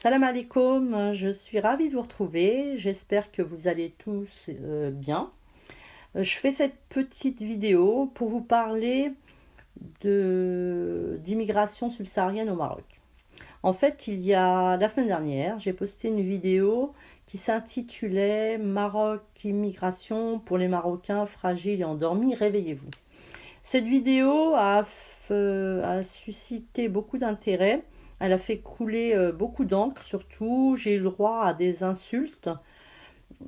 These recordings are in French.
Salam alaikum, je suis ravie de vous retrouver. J'espère que vous allez tous bien. Je fais cette petite vidéo pour vous parler d'immigration subsaharienne au Maroc. En fait, il y a la semaine dernière, j'ai posté une vidéo qui s'intitulait Maroc, immigration pour les Marocains fragiles et endormis, réveillez-vous. Cette vidéo a suscité beaucoup d'intérêt. Elle a fait couler beaucoup d'encre, surtout. J'ai eu le droit à des insultes.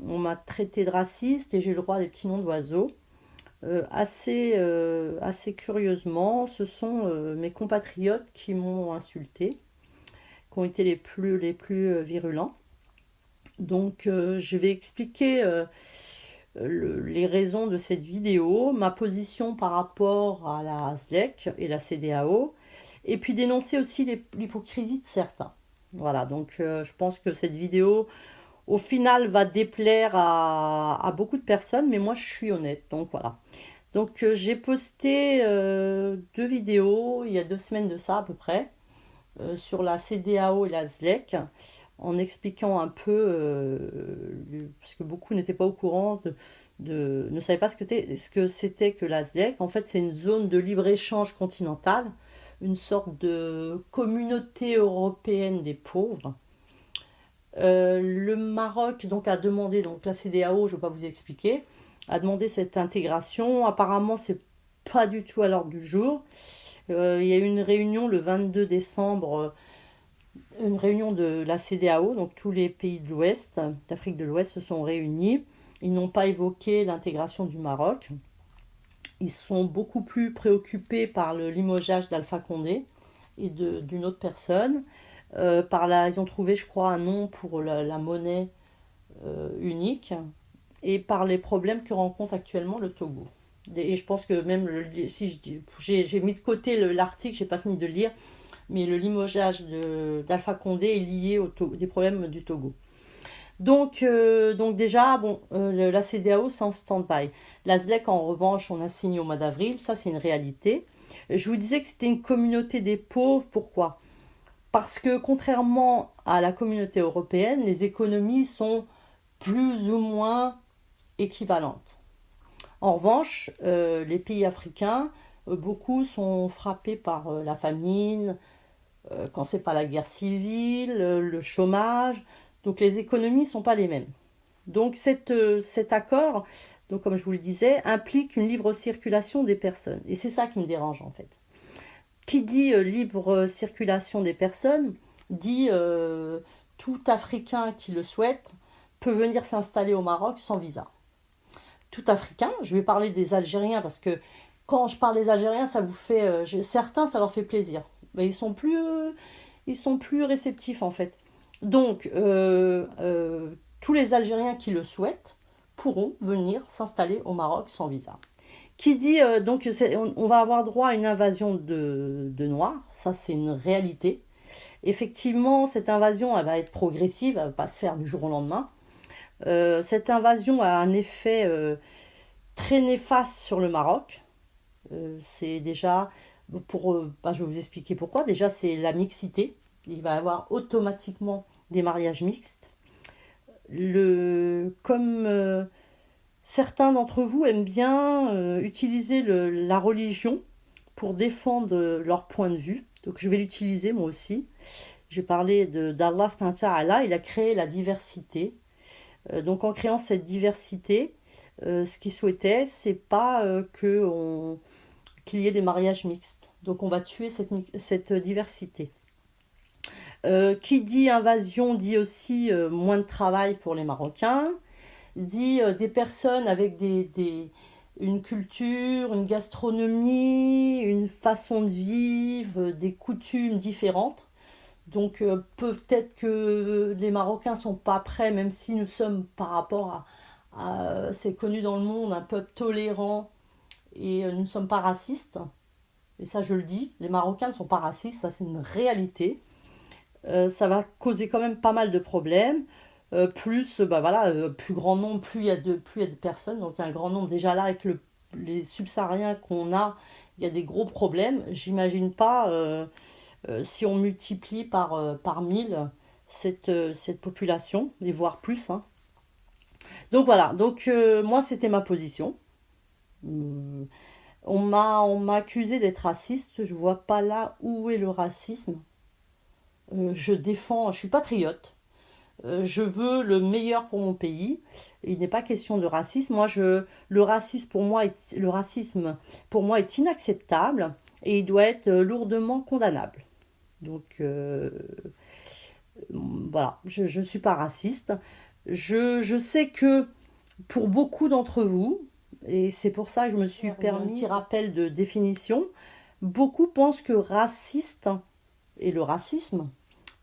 On m'a traité de raciste et j'ai eu le droit à des petits noms d'oiseaux. Assez curieusement, ce sont mes compatriotes qui m'ont insulté, qui ont été les plus virulents. Donc, je vais expliquer les raisons de cette vidéo, ma position par rapport à la SLEC et la CEDEAO, et puis dénoncer aussi l'hypocrisie de certains. Voilà, donc je pense que cette vidéo, au final, va déplaire à beaucoup de personnes, mais moi je suis honnête, donc voilà. Donc j'ai posté deux vidéos il y a 2 semaines de ça à peu près, sur la CEDEAO et la SLEC, en expliquant un peu, parce que beaucoup n'étaient pas au courant ne savaient pas ce que c'était que la SLEC. En fait, c'est une zone de libre-échange continentale, une sorte de communauté européenne des pauvres. Le Maroc donc a demandé, donc la CEDEAO, je ne vais pas vous expliquer, a demandé cette intégration. Apparemment, c'est pas du tout à l'ordre du jour. Il y a eu une réunion le 22 décembre, une réunion de la CEDEAO, donc tous les pays de l'Ouest, d'Afrique de l'Ouest se sont réunis. Ils n'ont pas évoqué l'intégration du Maroc. Ils sont beaucoup plus préoccupés par le limogeage d'Alpha Condé et d'une autre personne. Ils ont trouvé, je crois, un nom pour la monnaie unique et par les problèmes que rencontre actuellement le Togo. Et je pense que même, si j'ai mis de côté l'article, j'ai pas fini de le lire, mais le limogeage d'Alpha Condé est lié des problèmes du Togo. Donc déjà, bon, la CEDEAO, c'est en stand-by. La SLEC, en revanche, on a signé au mois d'avril, ça c'est une réalité. Je vous disais que c'était une communauté des pauvres, pourquoi? Parce que contrairement à la communauté européenne, les économies sont plus ou moins équivalentes. En revanche, les pays africains, beaucoup sont frappés par la famine, quand c'est pas la guerre civile, le chômage. Donc les économies ne sont pas les mêmes. Donc cet accord, donc comme je vous le disais, implique une libre circulation des personnes. Et c'est ça qui me dérange en fait. Qui dit libre circulation des personnes, dit tout Africain qui le souhaite peut venir s'installer au Maroc sans visa. Tout Africain, je vais parler des Algériens parce que quand je parle des Algériens, ça vous fait, certains, ça leur fait plaisir. Mais ils sont plus réceptifs en fait. Donc, tous les Algériens qui le souhaitent pourront venir s'installer au Maroc sans visa. Qui dit donc on va avoir droit à une invasion de Noirs, ça c'est une réalité. Effectivement, cette invasion elle va être progressive, elle ne va pas se faire du jour au lendemain. Cette invasion a un effet très néfaste sur le Maroc. C'est déjà, je vais vous expliquer pourquoi. Déjà, c'est la mixité. Il va y avoir automatiquement des mariages mixtes. Comme certains d'entre vous aiment bien utiliser la religion pour défendre leur point de vue. Donc je vais l'utiliser moi aussi. Je vais parler d'Allah subhanahu wa ta'ala. Il a créé la diversité. Donc en créant cette diversité, ce qu'il souhaitait, c'est pas qu'il y ait des mariages mixtes. Donc on va tuer cette diversité. Qui dit invasion dit aussi moins de travail pour les Marocains, dit des personnes avec une culture, une gastronomie, une façon de vivre, des coutumes différentes. Donc peut-être que les Marocains sont pas prêts, même si nous sommes par rapport c'est connu dans le monde, un peuple tolérant et nous ne sommes pas racistes. Et ça je le dis, les Marocains ne sont pas racistes, ça c'est une réalité. Ça va causer quand même pas mal de problèmes. Plus grand nombre, plus il y a de personnes. Donc un grand nombre déjà là avec les subsahariens qu'on a, il y a des gros problèmes. J'imagine pas si on multiplie par 1000, cette population, et voire plus, hein. Donc voilà, donc moi c'était ma position. Euh, on m'a accusé d'être raciste, je vois pas là où est le racisme. Je suis patriote. Je veux le meilleur pour mon pays. Il n'est pas question de racisme. Le racisme pour moi est inacceptable et il doit être lourdement condamnable. Donc voilà, je ne suis pas raciste. Je sais que pour beaucoup d'entre vous, et c'est pour ça que je me suis permis un petit rappel de définition, beaucoup pensent que raciste et le racisme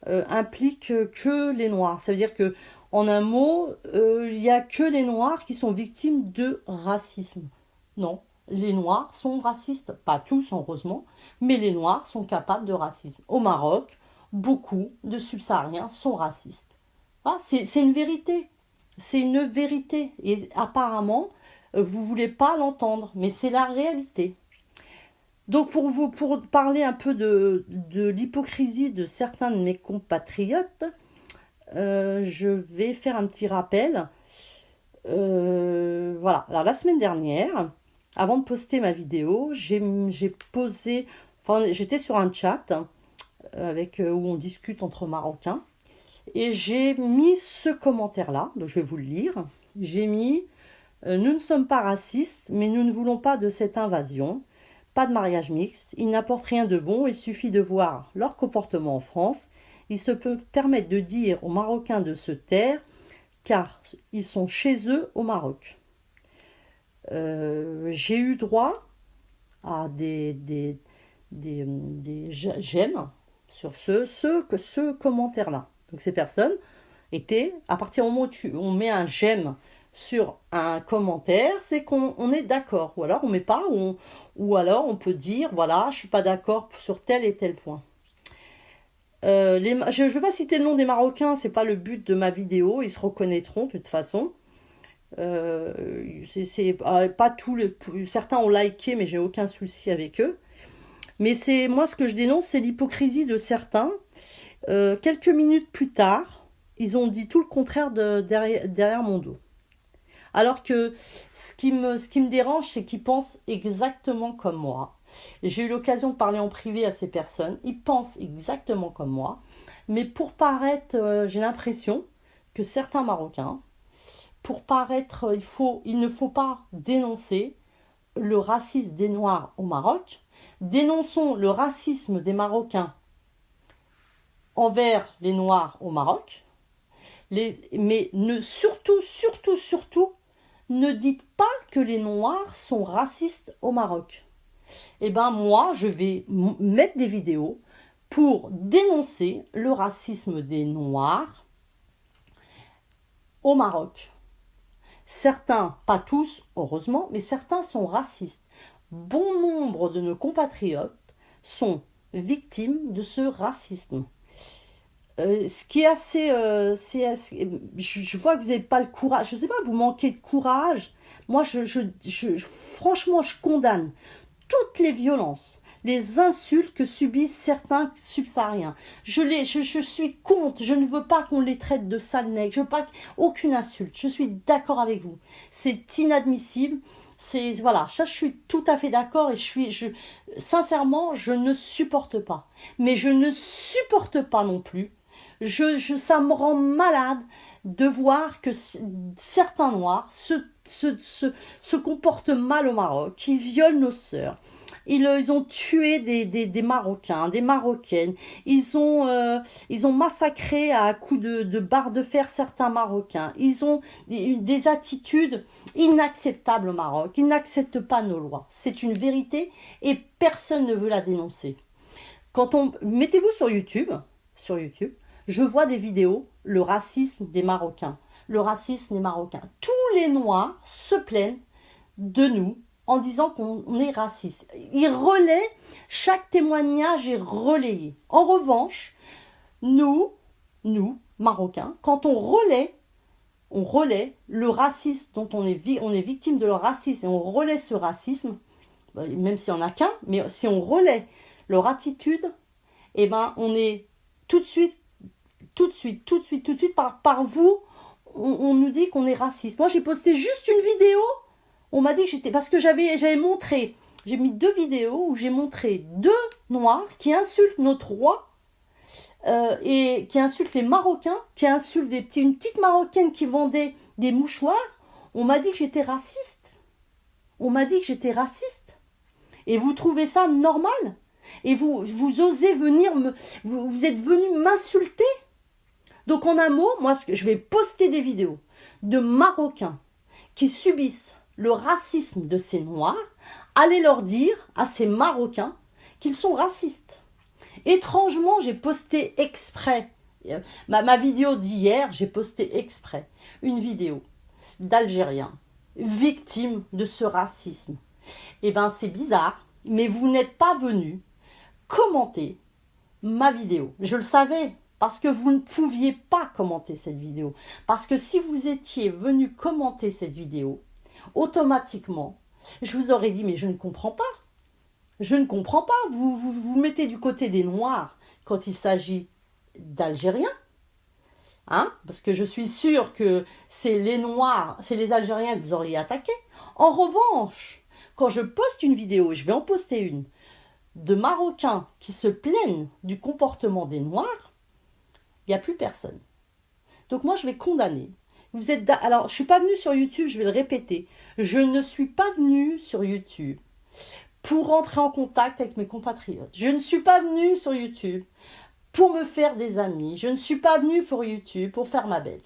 implique que les Noirs. Ça veut dire que, en un mot, il n'y a que les Noirs qui sont victimes de racisme. Non, les Noirs sont racistes, pas tous heureusement, mais les Noirs sont capables de racisme. Au Maroc, beaucoup de subsahariens sont racistes. Ah, c'est une vérité. C'est une vérité. Et apparemment, vous ne voulez pas l'entendre, mais c'est la réalité. Donc pour parler un peu de l'hypocrisie de certains de mes compatriotes, je vais faire un petit rappel. Voilà, alors la semaine dernière, avant de poster ma vidéo, j'étais sur un chat où on discute entre Marocains, et j'ai mis ce commentaire-là, donc je vais vous le lire. J'ai mis nous ne sommes pas racistes, mais nous ne voulons pas de cette invasion. Pas de mariage mixte, ils n'apportent rien de bon, il suffit de voir leur comportement en France. Ils se peuvent permettre de dire aux Marocains de se taire, car ils sont chez eux au Maroc. J'ai eu droit à des j'aime sur ce commentaire-là. Donc ces personnes étaient, à partir du moment où on met un j'aime sur un commentaire, c'est qu'on est d'accord. Ou alors on met pas, ou alors on peut dire, voilà, je suis pas d'accord sur tel et tel point. Je ne vais pas citer le nom des Marocains, c'est pas le but de ma vidéo, ils se reconnaîtront de toute façon. Pas certains ont liké, mais j'ai aucun souci avec eux. Mais c'est moi ce que je dénonce, c'est l'hypocrisie de certains. Quelques minutes plus tard, ils ont dit tout le contraire derrière mon dos. Alors que ce qui me dérange, c'est qu'ils pensent exactement comme moi. J'ai eu l'occasion de parler en privé à ces personnes. Ils pensent exactement comme moi. Mais pour paraître, j'ai l'impression que certains Marocains, pour paraître, il ne faut pas dénoncer le racisme des Noirs au Maroc. Dénonçons le racisme des Marocains envers les Noirs au Maroc. Mais surtout, ne dites pas que les Noirs sont racistes au Maroc. Eh bien, moi, je vais mettre des vidéos pour dénoncer le racisme des Noirs au Maroc. Certains, pas tous, heureusement, mais certains sont racistes. Bon nombre de nos compatriotes sont victimes de ce racisme. Ce qui est je vois que vous n'avez pas le courage. Je ne sais pas, vous manquez de courage. Moi, franchement, je condamne toutes les violences, les insultes que subissent certains subsahariens. Je suis contre. Je ne veux pas qu'on les traite de sales nègres. Je veux pas aucune insulte. Je suis d'accord avec vous. C'est inadmissible. Voilà, ça je suis tout à fait d'accord et sincèrement, je ne supporte pas. Mais je ne supporte pas non plus. Ça me rend malade de voir que certains Noirs se comportent mal au Maroc, qui violent nos sœurs. Ils ont tué des Marocains, des Marocaines. Ils ont massacré à coups de barres de fer certains Marocains. Ils ont des attitudes inacceptables au Maroc. Ils n'acceptent pas nos lois. C'est une vérité et personne ne veut la dénoncer. Mettez-vous sur YouTube, je vois des vidéos, le racisme des Marocains. Le racisme des Marocains. Tous les Noirs se plaignent de nous en disant qu'on est raciste. Ils relaient, chaque témoignage est relayé. En revanche, nous, Marocains, quand on relaie le racisme dont on est victime de leur racisme et on relaie ce racisme, même s'il n'y en a qu'un, mais si on relaie leur attitude, eh ben on est tout de suite tout de suite, tout de suite, tout de suite, par vous, on nous dit qu'on est raciste. Moi, j'ai posté juste une vidéo, on m'a dit que j'étais... Parce que j'avais montré, j'ai mis 2 vidéos où j'ai montré 2 Noirs qui insultent notre roi, et qui insultent les Marocains, qui insultent une petite Marocaine qui vendait des mouchoirs. On m'a dit que j'étais raciste. On m'a dit que j'étais raciste. Et vous trouvez ça normal? Et vous osez venir vous êtes venu m'insulter? Donc en un mot, moi je vais poster des vidéos de Marocains qui subissent le racisme de ces Noirs. Allez leur dire à ces Marocains qu'ils sont racistes. Étrangement, j'ai posté exprès, ma vidéo d'hier, j'ai posté exprès une vidéo d'Algériens victimes de ce racisme. Eh bien, c'est bizarre, mais vous n'êtes pas venus commenter ma vidéo. Je le savais, parce que vous ne pouviez pas commenter cette vidéo. Parce que si vous étiez venus commenter cette vidéo, automatiquement, je vous aurais dit, mais je ne comprends pas. Je ne comprends pas. Vous mettez du côté des Noirs quand il s'agit d'Algériens. Hein? Parce que je suis sûre que c'est les Noirs, c'est les Algériens que vous auriez attaqué. En revanche, quand je poste une vidéo, et je vais en poster une, de Marocains qui se plaignent du comportement des Noirs, il n'y a plus personne. Donc moi, je vais condamner. Alors, je ne suis pas venue sur YouTube, je vais le répéter. Je ne suis pas venue sur YouTube pour rentrer en contact avec mes compatriotes. Je ne suis pas venue sur YouTube pour me faire des amis. Je ne suis pas venue pour YouTube pour faire ma belle.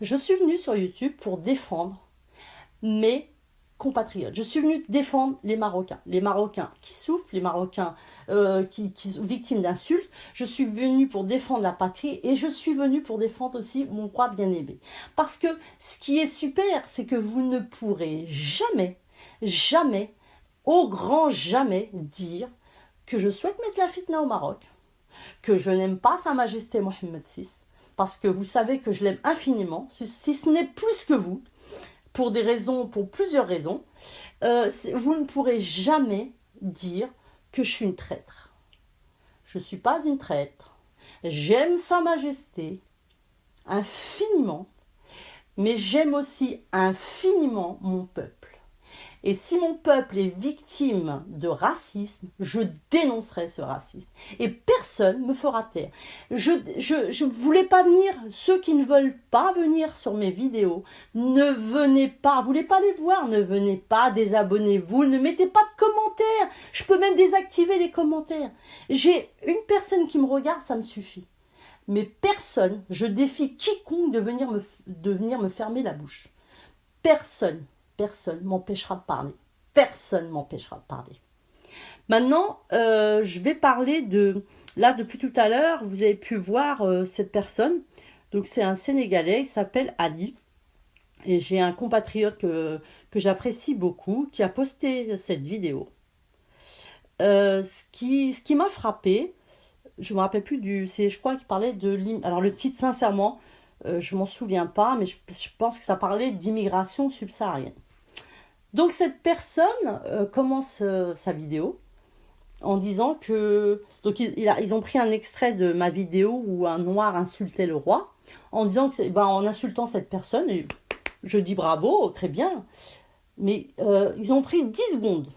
Je suis venue sur YouTube pour défendre mes compatriotes. Je suis venue défendre les Marocains qui souffrent, les Marocains qui sont victimes d'insultes. Je suis venue pour défendre la patrie et je suis venue pour défendre aussi mon roi bien-aimé. Parce que ce qui est super, c'est que vous ne pourrez jamais, jamais, au grand jamais dire que je souhaite mettre la fitna au Maroc, que je n'aime pas Sa Majesté Mohammed VI, parce que vous savez que je l'aime infiniment, si ce n'est plus que vous, pour plusieurs raisons. Vous ne pourrez jamais dire que je suis une traître. Je ne suis pas une traître. J'aime Sa Majesté infiniment, mais j'aime aussi infiniment mon peuple. Et si mon peuple est victime de racisme, je dénoncerai ce racisme. Et personne ne me fera taire. Je ne voulais pas venir, ceux qui ne veulent pas venir sur mes vidéos, ne venez pas, vous ne voulez pas les voir, ne venez pas, désabonnez-vous, ne mettez pas de commentaires. Je peux même désactiver les commentaires. J'ai une personne qui me regarde, ça me suffit. Mais personne, je défie quiconque de venir me fermer la bouche. Personne m'empêchera de parler. Personne m'empêchera de parler. Maintenant, je vais parler de... Là, depuis tout à l'heure, vous avez pu voir cette personne. Donc, c'est un Sénégalais, il s'appelle Ali. Et j'ai un compatriote que j'apprécie beaucoup, qui a posté cette vidéo. Ce qui m'a frappé, je ne me rappelle plus je crois qu'il parlait de... Alors, le titre, sincèrement, je ne m'en souviens pas, mais je pense que ça parlait d'immigration subsaharienne. Donc cette personne commence sa vidéo en disant que... Donc ils ont pris un extrait de ma vidéo où un noir insultait le roi, en disant que en insultant cette personne, et je dis bravo, très bien, mais ils ont pris 10 secondes,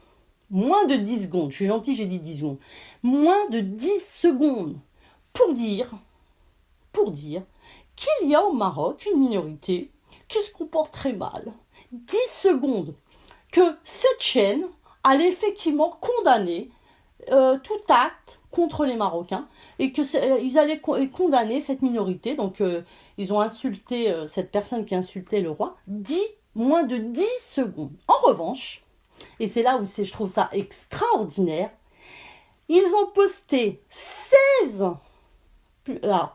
moins de 10 secondes, je suis gentille, j'ai dit 10 secondes, moins de 10 secondes pour dire qu'il y a au Maroc une minorité qui se comporte très mal. 10 secondes que cette chaîne allait effectivement condamner tout acte contre les Marocains et qu'ils allaient condamner cette minorité. Donc ils ont insulté cette personne qui insultait le roi. Moins de 10 secondes. En revanche, et c'est là où je trouve ça extraordinaire, ils ont posté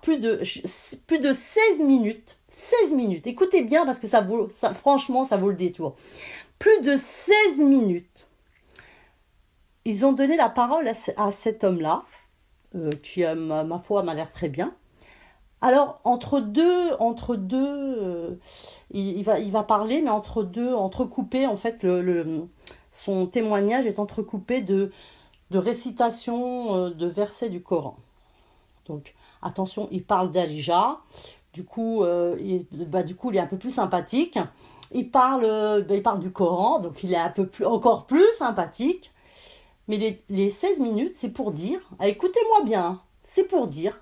plus de 16 minutes. 16 minutes. Écoutez bien parce que franchement, ça vaut le détour. Plus de 16 minutes. Ils ont donné la parole à cet homme-là, qui, ma foi, m'a l'air très bien. Alors, entre deux, il va parler, mais entrecoupé, en fait, son témoignage est entrecoupé de récitation de versets du Coran. Donc, Attention, il parle d'Alija. Du coup, il est un peu plus sympathique. Il parle du Coran, donc il est encore plus sympathique. Mais les 16 minutes, c'est pour dire, écoutez-moi bien, c'est pour dire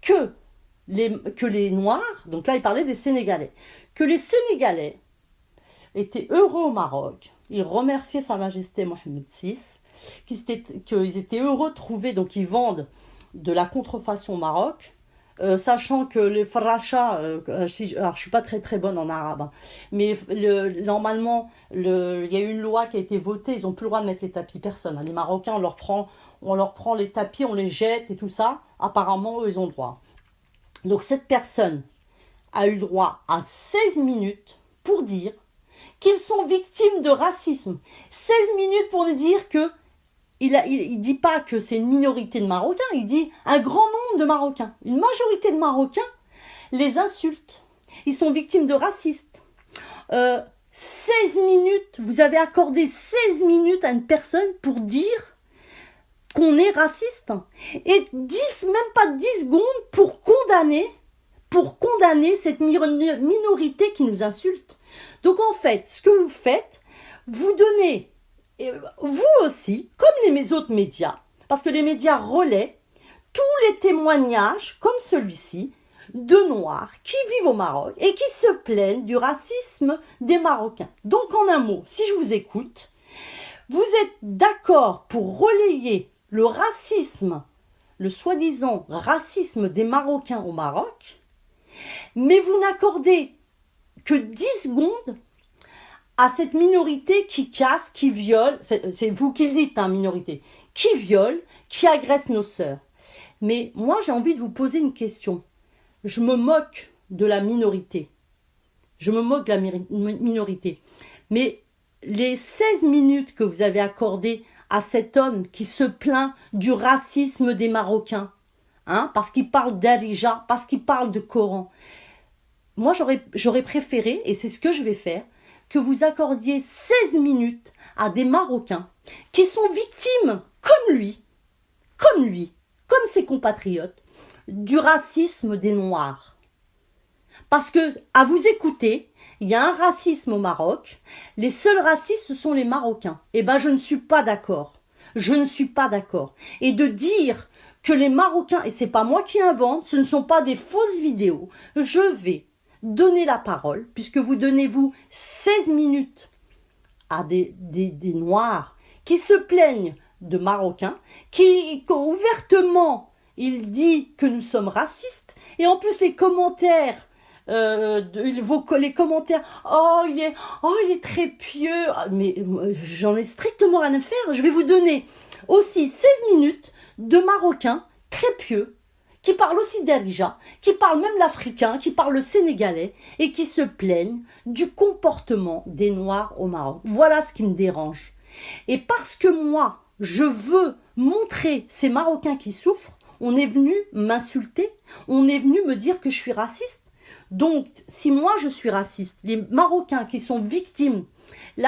que les Noirs, donc là il parlait des Sénégalais, que les Sénégalais étaient heureux au Maroc. Ils remerciaient Sa Majesté Mohamed VI, qu'ils étaient heureux de trouver, donc ils vendent de la contrefaçon au Maroc, sachant que les farachas, alors je suis pas très très bonne en arabe, hein, mais normalement, il y a eu une loi qui a été votée, ils n'ont plus le droit de mettre les tapis, personne. Hein. Les Marocains, on leur prend les tapis, on les jette et tout ça. Apparemment, eux, ils ont le droit. Donc cette personne a eu le droit à 16 minutes pour dire qu'ils sont victimes de racisme. 16 minutes pour nous dire que il dit pas que c'est une minorité de Marocains, il dit un grand nombre de Marocains. Une majorité de Marocains les insultent. Ils sont victimes de racistes. 16 minutes, vous avez accordé 16 minutes à une personne pour dire qu'on est raciste. Et même pas 10 secondes pour condamner cette minorité qui nous insulte. Donc en fait, ce que vous faites, vous donnez, vous aussi, comme les autres médias, parce que les médias relaient tous les témoignages, comme celui-ci, de Noirs qui vivent au Maroc et qui se plaignent du racisme des Marocains. Donc en un mot, si je vous écoute, vous êtes d'accord pour relayer le racisme, le soi-disant racisme des Marocains au Maroc, mais vous n'accordez que 10 secondes à cette minorité qui casse, qui viole, c'est vous qui le dites, hein, minorité, qui viole, qui agresse nos sœurs. Mais moi, j'ai envie de vous poser une question. Je me moque de la minorité. Je me moque de la minorité. Mais les 16 minutes que vous avez accordées à cet homme qui se plaint du racisme des Marocains, hein, parce qu'il parle d'Arija, parce qu'il parle de Coran, moi, j'aurais préféré, et c'est ce que je vais faire, que vous accordiez 16 minutes à des Marocains qui sont victimes, comme ses compatriotes, du racisme des Noirs. Parce que, à vous écouter, il y a un racisme au Maroc, les seuls racistes, ce sont les Marocains. Eh bien, je ne suis pas d'accord. Je ne suis pas d'accord. Et de dire que les Marocains, et c'est pas moi qui invente, ce ne sont pas des fausses vidéos, je vais donner la parole, puisque vous donnez-vous 16 minutes à des Noirs qui se plaignent de Marocains, qui ouvertement, il dit que nous sommes racistes, et en plus les commentaires, les commentaires, oh il est très pieux, mais j'en ai strictement rien à faire. Je vais vous donner aussi 16 minutes de Marocains très pieux, qui parlent aussi d'Arija, qui parlent même l'africain, qui parlent le sénégalais, et qui se plaignent du comportement des Noirs au Maroc. Voilà ce qui me dérange. Et parce que moi, je veux montrer ces Marocains qui souffrent, on est venu m'insulter, on est venu me dire que je suis raciste. Donc, si moi je suis raciste, les Marocains qui sont victimes, il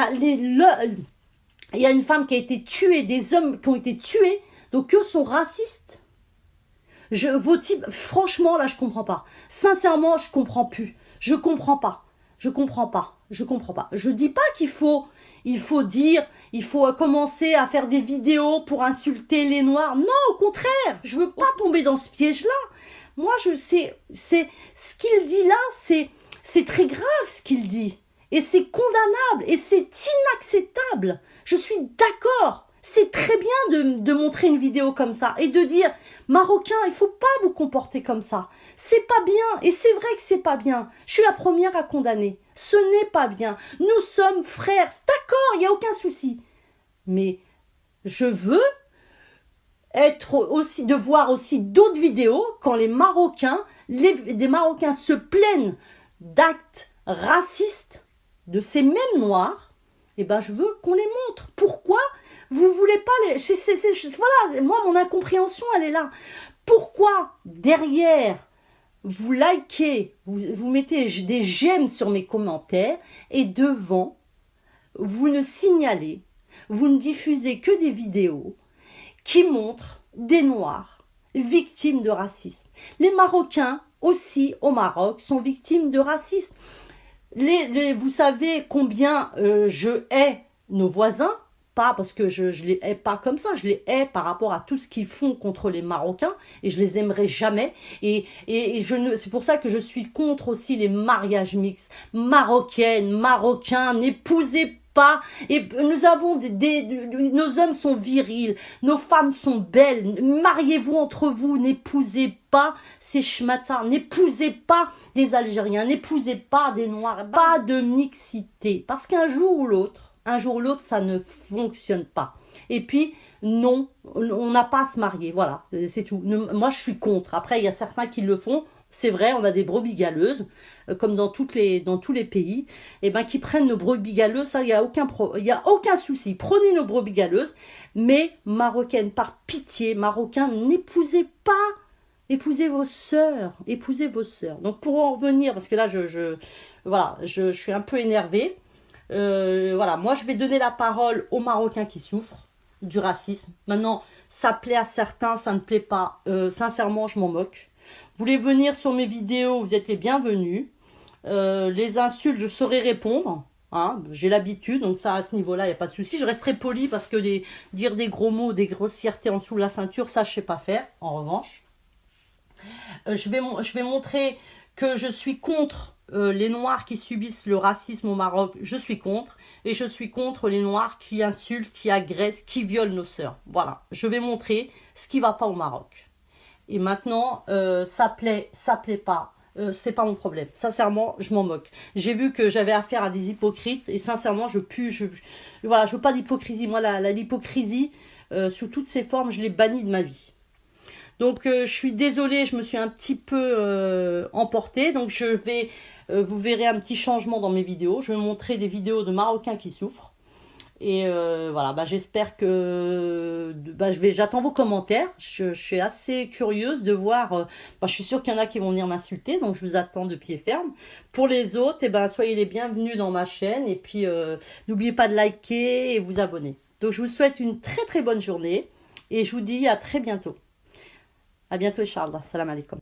y a une femme qui a été tuée, des hommes qui ont été tués, donc eux sont racistes. Vos types, franchement, là, je comprends pas. Sincèrement, je comprends plus. Je comprends pas. Je dis pas qu'il faut dire, il faut commencer à faire des vidéos pour insulter les Noirs. Non, au contraire, je veux pas tomber dans ce piège-là. Moi, je sais, c'est ce qu'il dit là, c'est très grave ce qu'il dit. Et c'est condamnable, et c'est inacceptable. Je suis d'accord. C'est très bien de montrer une vidéo comme ça et de dire Marocains, il ne faut pas vous comporter comme ça. C'est pas bien et c'est vrai que c'est pas bien. Je suis la première à condamner. Ce n'est pas bien. Nous sommes frères. D'accord, il n'y a aucun souci. Mais je veux de voir aussi d'autres vidéos quand des Marocains se plaignent d'actes racistes de ces mêmes Noirs. Eh ben, je veux qu'on les montre. Pourquoi vous voulez pas les... Voilà, moi, mon incompréhension, elle est là. Pourquoi, derrière, vous likez, vous mettez des j'aime sur mes commentaires, et devant, vous ne signalez, vous ne diffusez que des vidéos qui montrent des Noirs victimes de racisme. Les Marocains aussi au Maroc sont victimes de racisme. Vous savez combien je hais nos voisins, pas parce que je les hais pas comme ça, je les hais par rapport à tout ce qu'ils font contre les Marocains et je les aimerai jamais. Et c'est pour ça que je suis contre aussi les mariages mixtes. Marocaines, Marocains, n'épousez pas. Et nous avons nos hommes sont virils, nos femmes sont belles. Mariez-vous entre vous, n'épousez pas ces schmatards, n'épousez pas des Algériens, n'épousez pas des Noirs, pas de mixité. Parce qu'un jour ou l'autre, ça ne fonctionne pas. Et puis, non, on n'a pas à se marier, voilà, c'est tout. Moi, je suis contre. Après, il y a certains qui le font. C'est vrai, on a des brebis galeuses, comme dans tous les pays, et ben, qui prennent nos brebis galeuses, ça, il n'y a aucun souci. Prenez nos brebis galeuses, mais marocaines, par pitié, marocains, n'épousez pas. Épousez vos sœurs, épousez vos sœurs. Donc pour en revenir, parce que là voilà, je suis un peu énervée. Voilà, moi je vais donner la parole aux Marocains qui souffrent du racisme. Maintenant, ça plaît à certains, ça ne plaît pas. Sincèrement, je m'en moque. Vous voulez venir sur mes vidéos, vous êtes les bienvenus. Les insultes, je saurai répondre. Hein, j'ai l'habitude, donc ça à ce niveau-là, il n'y a pas de souci. Je resterai poli parce que dire des gros mots, des grossièretés en dessous de la ceinture, ça je ne sais pas faire, en revanche. Je vais montrer que je suis contre les Noirs qui subissent le racisme au Maroc. Je suis contre. Et je suis contre les Noirs qui insultent, qui agressent, qui violent nos sœurs. Voilà, je vais montrer ce qui ne va pas au Maroc. Et maintenant, ça plaît pas. C'est pas mon problème. Sincèrement, je m'en moque. J'ai vu que j'avais affaire à des hypocrites. Et sincèrement, voilà, je veux pas d'hypocrisie. Moi, l'hypocrisie, sous toutes ses formes, je l'ai bannie de ma vie. Donc je suis désolée, je me suis un petit peu emportée. Donc vous verrez un petit changement dans mes vidéos. Je vais montrer des vidéos de Marocains qui souffrent. Et voilà, j'espère que j'attends vos commentaires. Je suis assez curieuse de voir. Je suis sûre qu'il y en a qui vont venir m'insulter, donc je vous attends de pied ferme. Pour les autres, soyez les bienvenus dans ma chaîne. Et puis n'oubliez pas de liker et vous abonner. Donc je vous souhaite une très très bonne journée et je vous dis à très bientôt. À bientôt, Inch'Allah. Salam alaikum.